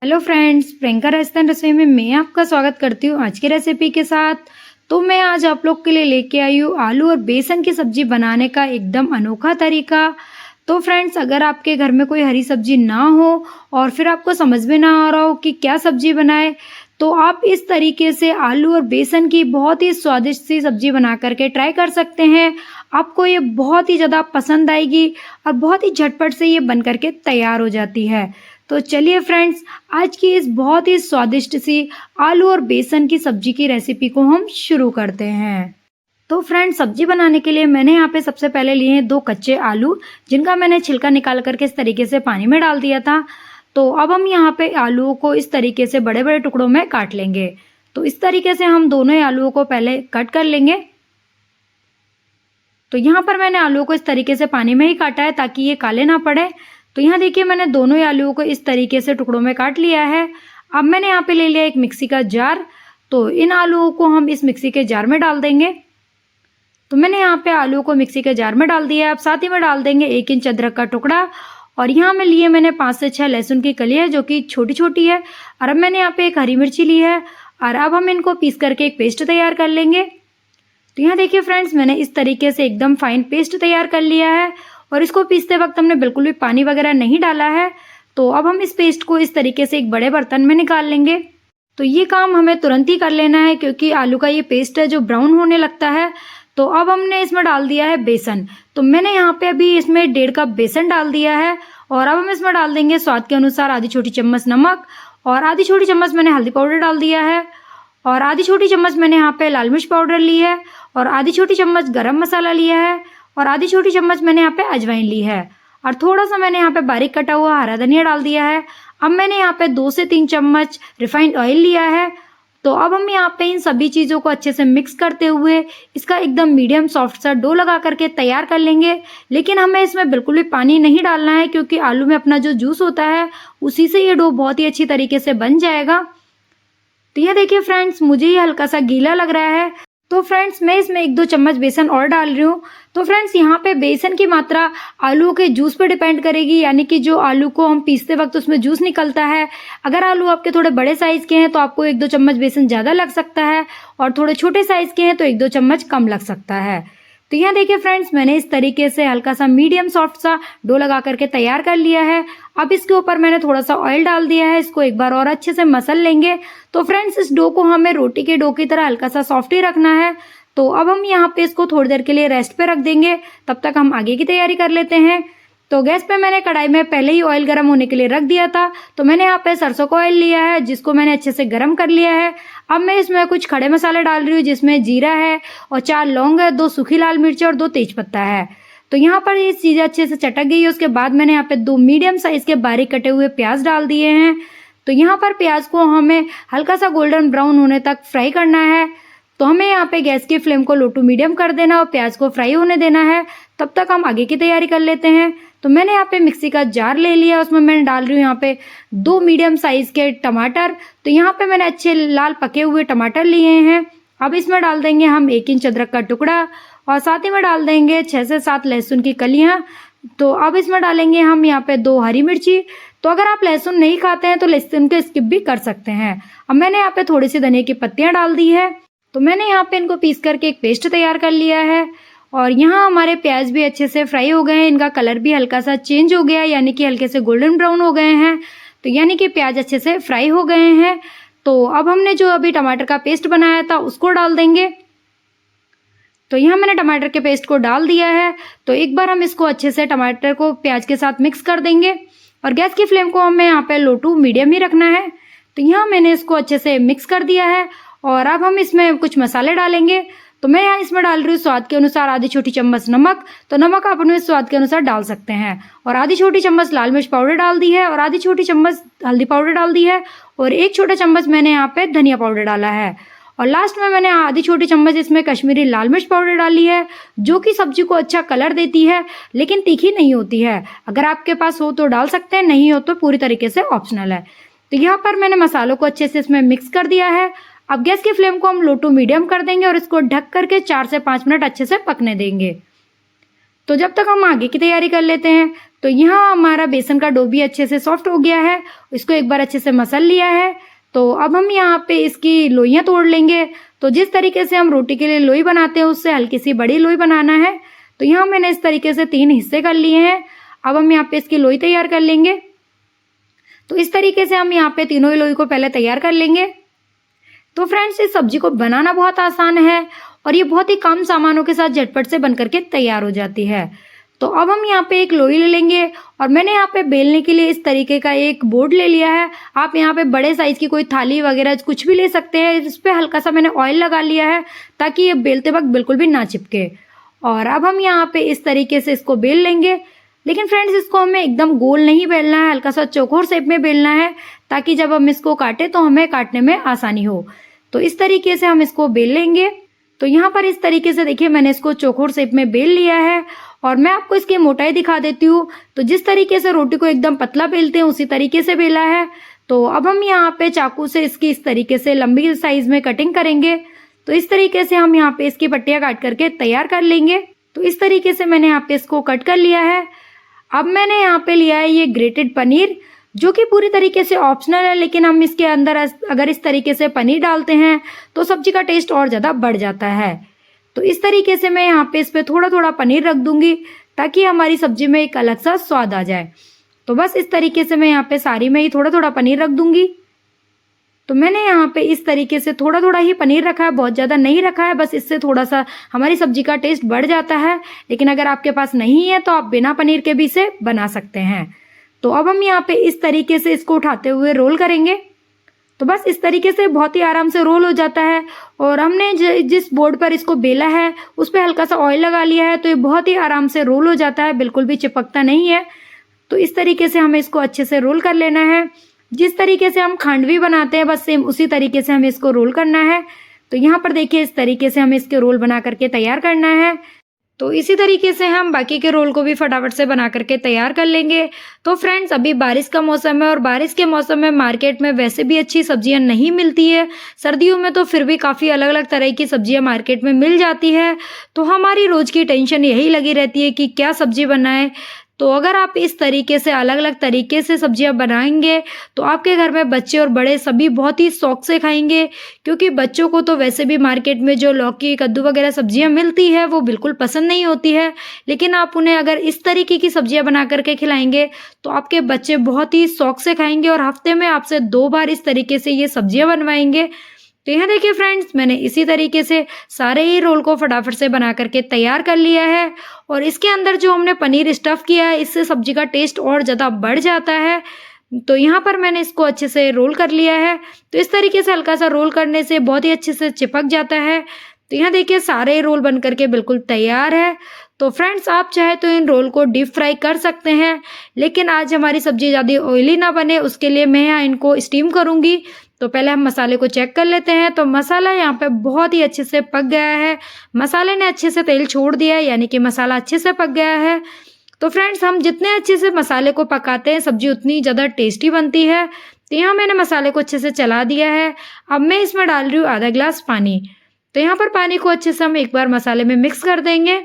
Hello friends, Priyanka Rajasthan रसोई में मैं आपका स्वागत करती हूँ आज की रेसिपी के साथ। तो मैं आज आप लोग के लिए लेके आई हूँ आलू और बेसन की सब्जी बनाने का एकदम अनोखा तरीका। तो फ्रेंड्स, अगर आपके घर में कोई हरी सब्जी ना हो और फिर आपको समझ में ना आ रहा हो कि क्या सब्जी बनाए, तो आप इस तरीके से आलू और बेसन की बहुत ही स्वादिष्ट सी सब्जी बना करके ट्राई कर सकते हैं। आपको ये बहुत ही ज़्यादा पसंद आएगी और बहुत ही झटपट से ये बन करके तैयार हो जाती है। तो चलिए फ्रेंड्स, आज की इस बहुत ही स्वादिष्ट सी आलू और बेसन की सब्जी की रेसिपी को हम शुरू करते हैं। तो फ्रेंड्स, सब्जी बनाने के लिए मैंने यहाँ पे सबसे पहले लिए हैं 2 कच्चे आलू, जिनका मैंने छिलका निकाल करके इस तरीके से पानी में डाल दिया था। तो अब हम यहाँ पे आलूओं को इस तरीके से बड़े बड़े टुकड़ों में काट लेंगे। तो इस तरीके से हम दोनों ही आलूओं को पहले कट कर लेंगे। तो यहाँ पर मैंने आलूओं को इस तरीके से पानी में ही काटा है ताकि ये काले ना पड़े। तो यहाँ देखिए, मैंने दोनों ही आलूओं को इस तरीके से टुकड़ों में काट लिया है। अब मैंने यहाँ पे ले लिया एक मिक्सी का जार। तो इन आलूओं को हम इस मिक्सी के जार में डाल देंगे। तो मैंने यहाँ पे आलू को मिक्सी के जार में डाल दिया है। अब साथ ही में डाल देंगे 1 इंच अदरक का टुकड़ा, और यहाँ में लिए मैंने 5 से 6 लहसुन की कलियां जो कि छोटी छोटी है। और अब मैंने यहाँ पे एक हरी मिर्ची ली है, और अब हम इनको पीस करके एक पेस्ट तैयार कर लेंगे। तो यहाँ देखिए फ्रेंड्स, मैंने इस तरीके से एकदम फाइन पेस्ट तैयार कर लिया है, और इसको पीसते वक्त हमने बिल्कुल भी पानी वगैरह नहीं डाला है। तो अब हम इस पेस्ट को इस तरीके से एक बड़े बर्तन में निकाल लेंगे। तो ये काम हमें तुरंत ही कर लेना है, क्योंकि आलू का ये पेस्ट है जो ब्राउन होने लगता है। तो अब हमने इसमें डाल दिया है बेसन। तो मैंने यहाँ पे अभी इसमें 1.5 कप बेसन डाल दिया है, और अब हम इसमें डाल देंगे स्वाद के अनुसार आधी छोटी चम्मच नमक, और आधी छोटी चम्मच मैंने हल्दी पाउडर डाल दिया है, और आधी छोटी चम्मच मैंने यहाँ पे लाल मिर्च पाउडर ली है, और आधी छोटी चम्मच गरम मसाला लिया है, और आधी छोटी चम्मच मैंने यहाँ पे अजवाइन ली है, और थोड़ा सा मैंने यहाँ पे बारीक कटा हुआ हरा धनिया डाल दिया है। अब मैंने यहाँ पे 2 से 3 चम्मच रिफाइंड ऑयल लिया है। तो अब हम यहाँ पे इन सभी चीज़ों को अच्छे से मिक्स करते हुए इसका एकदम मीडियम सॉफ्ट सा डो लगा करके तैयार कर लेंगे। लेकिन हमें इसमें बिल्कुल भी पानी नहीं डालना है, क्योंकि आलू में अपना जो जूस होता है उसी से ये डो बहुत ही अच्छी तरीके से बन जाएगा। तो ये देखिए फ्रेंड्स, मुझे ये हल्का सा गीला लग रहा है। तो फ्रेंड्स, मैं इसमें 1-2 चम्मच बेसन और डाल रही हूँ। तो फ्रेंड्स, यहाँ पे बेसन की मात्रा आलू के जूस पे डिपेंड करेगी, यानी कि जो आलू को हम पीसते वक्त उसमें जूस निकलता है। अगर आलू आपके थोड़े बड़े साइज़ के हैं तो आपको 1-2 चम्मच बेसन ज़्यादा लग सकता है, और थोड़े छोटे साइज़ के हैं तो 1-2 चम्मच कम लग सकता है। तो यहाँ देखिए फ्रेंड्स, मैंने इस तरीके से हल्का सा मीडियम सॉफ्ट सा डो लगा करके तैयार कर लिया है। अब इसके ऊपर मैंने थोड़ा सा ऑयल डाल दिया है। इसको एक बार और अच्छे से मसल लेंगे। तो फ्रेंड्स, इस डो को हमें रोटी के डो की तरह हल्का सा सॉफ्ट ही रखना है। तो अब हम यहाँ पे इसको थोड़ी देर के लिए रेस्ट पे रख देंगे, तब तक हम आगे की तैयारी कर लेते हैं। तो गैस पे मैंने कढ़ाई में पहले ही ऑयल गर्म होने के लिए रख दिया था। तो मैंने यहाँ पे सरसों का ऑयल लिया है, जिसको मैंने अच्छे से गर्म कर लिया है। अब मैं इसमें कुछ खड़े मसाले डाल रही हूँ, जिसमें जीरा है और 4 लौंग है, 2 सूखी लाल मिर्च और 2 तेजपत्ता है। तो यहाँ पर ये चीज़ें अच्छे से चटक गई है। उसके बाद मैंने यहाँ पे 2 मीडियम साइज के बारीक कटे हुए प्याज डाल दिए हैं। तो यहाँ पर प्याज को हमें हल्का सा गोल्डन ब्राउन होने तक फ्राई करना है। तो हमें यहाँ पे गैस की फ्लेम को लो टू मीडियम कर देना और प्याज को फ्राई होने देना है। तब तक हम आगे की तैयारी कर लेते हैं। तो मैंने यहाँ पे मिक्सी का जार ले लिया, उसमें मैंने डाल रही हूँ यहाँ पे 2 मीडियम साइज के टमाटर। तो यहाँ पे मैंने अच्छे लाल पके हुए टमाटर लिए हैं। अब इसमें डाल देंगे हम 1 इंच अदरक का टुकड़ा, और साथ ही में डाल देंगे 6 से 7 लहसुन की कलियां। तो अब इसमें डालेंगे हम यहाँ पे 2 हरी मिर्ची। तो अगर आप लहसुन नहीं खाते हैं तो लहसुन को स्किप भी कर सकते हैं। अब मैंने यहाँ पे थोड़ी सी धनिया की पत्तियां डाल दी है। तो मैंने यहाँ पे इनको पीस करके एक पेस्ट तैयार कर लिया है, और यहाँ हमारे प्याज भी अच्छे से फ्राई हो गए हैं। इनका कलर भी हल्का सा चेंज हो गया है, यानी कि हल्के से गोल्डन ब्राउन हो गए हैं। तो यानी कि प्याज अच्छे से फ्राई हो गए हैं। तो अब हमने जो अभी टमाटर का पेस्ट बनाया था उसको डाल देंगे। तो यहाँ मैंने टमाटर के पेस्ट को डाल दिया है। तो एक बार हम इसको अच्छे से टमाटर को प्याज के साथ मिक्स कर देंगे, और गैस की फ्लेम को हमें यहाँ पे लो टू मीडियम ही रखना है। तो यहाँ मैंने इसको अच्छे से मिक्स कर दिया है, और अब हम इसमें कुछ मसाले डालेंगे। तो मैं यहाँ इसमें डाल रही हूँ स्वाद के अनुसार आधी छोटी चम्मच नमक। तो नमक आप अपने स्वाद के अनुसार डाल सकते हैं, और आधी छोटी चम्मच लाल मिर्च पाउडर डाल दी है, और आधी छोटी चम्मच हल्दी पाउडर डाल दी है, और 1 छोटा चम्मच मैंने यहाँ पे धनिया पाउडर डाला है, और लास्ट में मैंने आधी छोटी चम्मच इसमें कश्मीरी लाल मिर्च पाउडर डाली है, जो कि सब्जी को अच्छा कलर देती है, लेकिन तीखी नहीं होती है। अगर आपके पास हो तो डाल सकते हैं, नहीं हो तो पूरी तरीके से ऑप्शनल है। तो यहाँ पर मैंने मसालों को अच्छे से इसमें मिक्स कर दिया है। अब गैस की फ्लेम को हम लो टू मीडियम कर देंगे, और इसको ढक करके 4 से 5 मिनट अच्छे से पकने देंगे। तो जब तक हम आगे की तैयारी कर लेते हैं। तो यहाँ हमारा बेसन का डो भी अच्छे से सॉफ्ट हो गया है, इसको एक बार अच्छे से मसल लिया है। तो अब हम यहाँ पे इसकी लोइयाँ तोड़ लेंगे। तो जिस तरीके से हम रोटी के लिए लोई बनाते हैं उससे हल्की सी बड़ी लोई बनाना है। तो यहाँ मैंने इस तरीके से 3 हिस्से कर लिए हैं। अब हम यहाँ पे इसकी लोई तैयार कर लेंगे। तो इस तरीके से हम यहाँ पे तीनों ही लोई को पहले तैयार कर लेंगे। तो फ्रेंड्स, इस सब्जी को बनाना बहुत आसान है और ये बहुत ही कम सामानों के साथ झटपट से बन करके तैयार हो जाती है। तो अब हम यहाँ पे एक लोई ले लेंगे और मैंने यहाँ पे बेलने के लिए इस तरीके का एक बोर्ड ले लिया है। आप यहाँ पे बड़े साइज की कोई थाली वगैरह कुछ भी ले सकते हैं। इस पे हल्का सा मैंने ऑयल लगा लिया है ताकि ये बेलते वक्त बिल्कुल भी ना चिपके। और अब हम यहाँ पे इस तरीके से इसको बेल लेंगे। लेकिन फ्रेंड्स, इसको हमें एकदम गोल नहीं बेलना है, हल्का सा चौकोर शेप में बेलना है ताकि जब हम इसको काटें तो हमें काटने में आसानी हो। तो इस तरीके से हम इसको बेल लेंगे। तो यहाँ पर इस तरीके से देखिए मैंने इसको चौकोर शेप में बेल लिया है और मैं आपको इसकी मोटाई दिखा देती हूँ। तो जिस तरीके से रोटी को एकदम पतला बेलते हैं उसी तरीके से बेला है। तो अब हम यहाँ पे चाकू से इसकी इस तरीके से लंबी साइज में कटिंग करेंगे। तो इस तरीके से हम यहाँ पे इसकी पट्टियाँ काट करके तैयार कर लेंगे। तो इस तरीके से मैंने यहाँ पे इसको कट कर लिया है। अब मैंने यहाँ पे लिया है ये ग्रेटेड पनीर, जो कि पूरी तरीके से ऑप्शनल है, लेकिन हम इसके अंदर अगर इस तरीके से पनीर डालते हैं तो सब्जी का टेस्ट और ज़्यादा बढ़ जाता है। तो इस तरीके से मैं यहाँ पे इस पे थोड़ा थोड़ा पनीर रख दूंगी ताकि हमारी सब्जी में एक अलग सा स्वाद आ जाए। तो बस इस तरीके से मैं यहाँ पे सारी में ही थोड़ा थोड़ा पनीर रख दूंगी। तो मैंने यहाँ पे इस तरीके से थोड़ा थोड़ा ही पनीर रखा है, बहुत ज़्यादा नहीं रखा है, बस इससे थोड़ा सा हमारी सब्जी का टेस्ट बढ़ जाता है। लेकिन अगर आपके पास नहीं है तो आप बिना पनीर के भी इसे बना सकते हैं। तो अब हम यहाँ पे इस तरीके से इसको उठाते हुए रोल करेंगे। तो बस इस तरीके से बहुत ही आराम से रोल हो जाता है। और हमने जिस बोर्ड पर इसको बेला है उस पर हल्का सा ऑयल लगा लिया है, तो ये बहुत ही आराम से रोल हो जाता है, बिल्कुल भी चिपकता नहीं है। तो इस तरीके से हमें इसको अच्छे से रोल कर लेना है। जिस तरीके से हम खांडवी बनाते हैं बस सेम उसी तरीके से हमें इसको रोल करना है। तो यहाँ पर देखिए इस तरीके से हमें इसके रोल बना करके तैयार करना है। तो इसी तरीके से हम बाकी के रोल को भी फटाफट से बना करके तैयार कर लेंगे। तो फ्रेंड्स, अभी बारिश का मौसम है और बारिश के मौसम में मार्केट में वैसे भी अच्छी सब्जियां नहीं मिलती है। सर्दियों में तो फिर भी काफ़ी अलग अलग तरह की सब्जियां मार्केट में मिल जाती है। तो हमारी रोज़ की टेंशन यही लगी रहती है कि क्या सब्जी बनाएं। तो अगर आप इस तरीके से अलग अलग तरीके से सब्जियां बनाएंगे तो आपके घर में बच्चे और बड़े सभी बहुत ही शौक से खाएंगे, क्योंकि बच्चों को तो वैसे भी मार्केट में जो लौकी, कद्दू वगैरह सब्जियां मिलती है वो बिल्कुल पसंद नहीं होती है। लेकिन आप उन्हें अगर इस तरीके की सब्जियां बना करके खिलाएंगे तो आपके बच्चे बहुत ही शौक से खाएंगे और हफ्ते में आपसे 2 बार इस तरीके से ये सब्जियां बनवाएंगे। तो यहाँ देखिए फ्रेंड्स, मैंने इसी तरीके से सारे ही रोल को फटाफट से बना करके तैयार कर लिया है। और इसके अंदर जो हमने पनीर स्टफ़ किया है इससे सब्जी का टेस्ट और ज़्यादा बढ़ जाता है। तो यहाँ पर मैंने इसको अच्छे से रोल कर लिया है। तो इस तरीके से हल्का सा रोल करने से बहुत ही अच्छे से चिपक जाता है। तो यहाँ देखिए सारे रोल बन करके बिल्कुल तैयार है। तो फ्रेंड्स, आप चाहे तो इन रोल को डीप फ्राई कर सकते हैं, लेकिन आज हमारी सब्जी ज़्यादा ऑयली ना बने उसके लिए मैं यहाँ इनको स्टीम करूँगी। तो पहले हम मसाले को चेक कर लेते हैं। तो मसाला यहाँ पे बहुत ही अच्छे से पक गया है, मसाले ने अच्छे से तेल छोड़ दिया है, यानी कि मसाला अच्छे से पक गया है। तो फ्रेंड्स, हम जितने अच्छे से मसाले को पकाते हैं सब्जी उतनी ज़्यादा टेस्टी बनती है। तो यहाँ मैंने मसाले को अच्छे से चला दिया है। अब मैं इसमें डाल रही हूँ आधा गिलास पानी। तो यहाँ पर पानी को अच्छे से हम एक बार मसाले में मिक्स कर देंगे।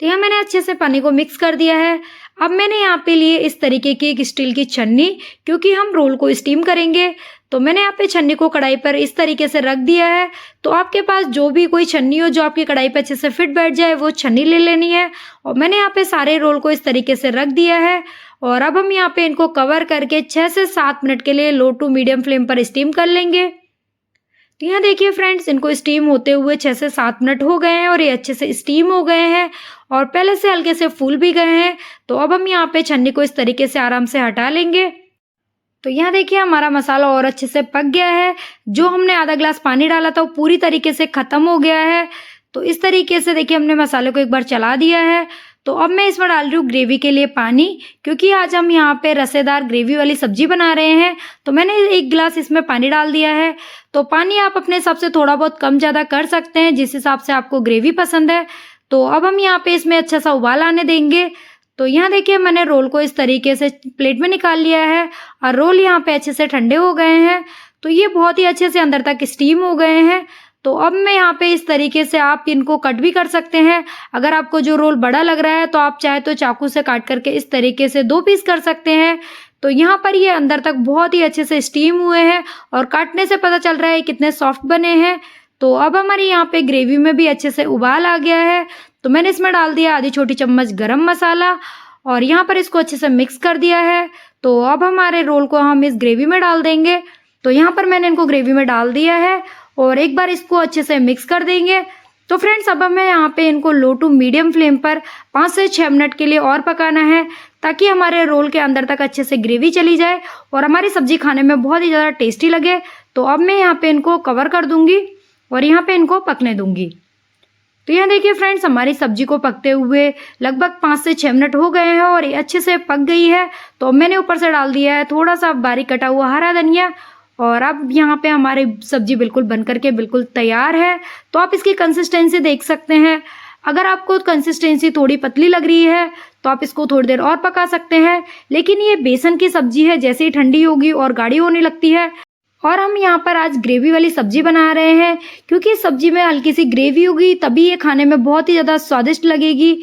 तो यहाँ मैंने अच्छे से पानी को मिक्स कर दिया है। अब मैंने यहाँ पे लिए इस तरीके की एक स्टील की छन्नी, क्योंकि हम रोल को स्टीम करेंगे। तो मैंने यहाँ पे छन्नी को कढ़ाई पर इस तरीके से रख दिया है। तो आपके पास जो भी कोई छन्नी हो जो आपकी कढ़ाई पर अच्छे से फिट बैठ जाए वो छन्नी ले लेनी है। और मैंने यहाँ पे सारे रोल को इस तरीके से रख दिया है। और अब हम यहाँ पे इनको कवर करके 6 से 7 मिनट के लिए लो टू मीडियम फ्लेम पर स्टीम कर लेंगे। तो यहाँ देखिए फ्रेंड्स, इनको स्टीम होते हुए 6 से 7 मिनट हो गए हैं और ये अच्छे से स्टीम हो गए हैं और पहले से हल्के से फूल भी गए हैं। तो अब हम यहाँ पे छन्नी को इस तरीके से आराम से हटा लेंगे। तो यहाँ देखिए हमारा मसाला और अच्छे से पक गया है। जो हमने आधा गिलास पानी डाला था वो पूरी तरीके से ख़त्म हो गया है। तो इस तरीके से देखिए हमने मसाले को एक बार चला दिया है। तो अब मैं इसमें डाल रही हूँ ग्रेवी के लिए पानी, क्योंकि आज हम यहाँ पे रसेदार ग्रेवी वाली सब्जी बना रहे हैं। तो मैंने 1 गिलास इसमें पानी डाल दिया है। तो पानी आप अपने हिसाब से थोड़ा बहुत कम ज़्यादा कर सकते हैं, जिस हिसाब से आपको ग्रेवी पसंद है। तो अब हम यहाँ पे इसमें अच्छा सा उबाल आने देंगे। तो यहाँ देखिए मैंने रोल को इस तरीके से प्लेट में निकाल लिया है और रोल यहाँ पे अच्छे से ठंडे हो गए हैं। तो ये बहुत ही अच्छे से अंदर तक स्टीम हो गए हैं। तो अब मैं यहाँ पे इस तरीके से आप इनको कट भी कर सकते हैं। अगर आपको जो रोल बड़ा लग रहा है तो आप चाहे तो चाकू से काट करके इस तरीके से 2 पीस कर सकते हैं। तो यहाँ पर ये अंदर तक बहुत ही अच्छे से स्टीम हुए हैं और काटने से पता चल रहा है कितने सॉफ्ट बने हैं। तो अब हमारी यहाँ पे ग्रेवी में भी अच्छे से उबाल आ गया है। तो मैंने इसमें डाल दिया आधी छोटी चम्मच गरम मसाला और यहाँ पर इसको अच्छे से मिक्स कर दिया है। तो अब हमारे रोल को हम इस ग्रेवी में डाल देंगे। तो यहाँ पर मैंने इनको ग्रेवी में डाल दिया है और एक बार इसको अच्छे से मिक्स कर देंगे। तो फ्रेंड्स अब हमें यहाँ पे इनको लो टू मीडियम फ्लेम पर 5 से 6 मिनट के लिए और पकाना है, ताकि हमारे रोल के अंदर तक अच्छे से ग्रेवी चली जाए और हमारी सब्जी खाने में बहुत ही ज़्यादा टेस्टी लगे। तो अब मैं यहाँ पे इनको कवर कर दूंगी और यहाँ पे इनको पकने दूंगी। तो यहाँ देखिए फ्रेंड्स, हमारी सब्जी को पकते हुए लगभग 5 से 6 मिनट हो गए हैं और ये अच्छे से पक गई है। तो मैंने ऊपर से डाल दिया है थोड़ा सा बारीक कटा हुआ हरा धनिया और अब यहाँ पे हमारी सब्जी बिल्कुल बन करके बिल्कुल तैयार है। तो आप इसकी कंसिस्टेंसी देख सकते हैं। अगर आपको कंसिस्टेंसी थोड़ी पतली लग रही है तो आप इसको थोड़ी देर और पका सकते हैं, लेकिन ये बेसन की सब्जी है, जैसे ही ठंडी होगी और गाढ़ी होने लगती है। और हम यहाँ पर आज ग्रेवी वाली सब्जी बना रहे हैं, क्योंकि इस सब्जी में हल्की सी ग्रेवी होगी तभी ये खाने में बहुत ही ज़्यादा स्वादिष्ट लगेगी।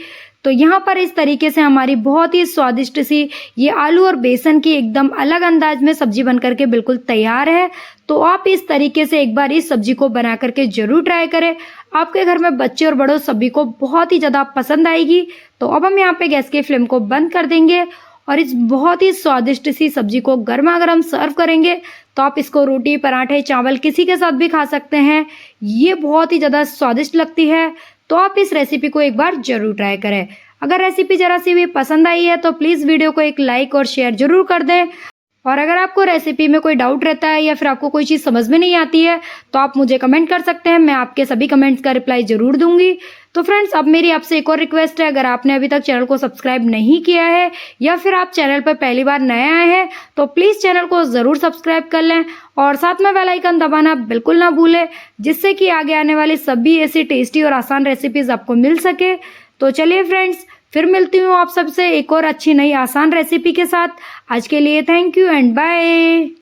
तो यहाँ पर इस तरीके से हमारी बहुत ही स्वादिष्ट सी ये आलू और बेसन की एकदम अलग अंदाज में सब्जी बन करके बिल्कुल तैयार है। तो आप इस तरीके से एक बार इस सब्जी को बना करके जरूर ट्राई करें। आपके घर में बच्चे और बड़ों सभी को बहुत ही ज़्यादा पसंद आएगी। तो अब हम यहाँ पे गैस के फ्लेम को बंद कर देंगे और इस बहुत ही स्वादिष्ट सी सब्जी को गर्मा गर्म सर्व करेंगे। तो आप इसको रोटी, पराठे, चावल किसी के साथ भी खा सकते हैं। ये बहुत ही ज़्यादा स्वादिष्ट लगती है। तो आप इस रेसिपी को एक बार जरूर ट्राई करें। अगर रेसिपी जरा सी भी पसंद आई है तो प्लीज़ वीडियो को एक लाइक और शेयर जरूर कर दें। और अगर आपको रेसिपी में कोई डाउट रहता है या फिर आपको कोई चीज़ समझ में नहीं आती है तो आप मुझे कमेंट कर सकते हैं, मैं आपके सभी कमेंट्स का रिप्लाई जरूर दूंगी। तो फ्रेंड्स, अब मेरी आपसे एक और रिक्वेस्ट है, अगर आपने अभी तक चैनल को सब्सक्राइब नहीं किया है या फिर आप चैनल पर पहली बार नए आए हैं तो प्लीज़ चैनल को ज़रूर सब्सक्राइब कर लें और साथ में बेल आइकन दबाना बिल्कुल ना भूलें, जिससे कि आगे आने वाली सभी ऐसी टेस्टी और आसान रेसिपीज़ आपको मिल सके। तो चलिए फ्रेंड्स, फिर मिलती हूँ आप सबसे एक और अच्छी नई आसान रेसिपी के साथ। आज के लिए थैंक यू एंड बाय।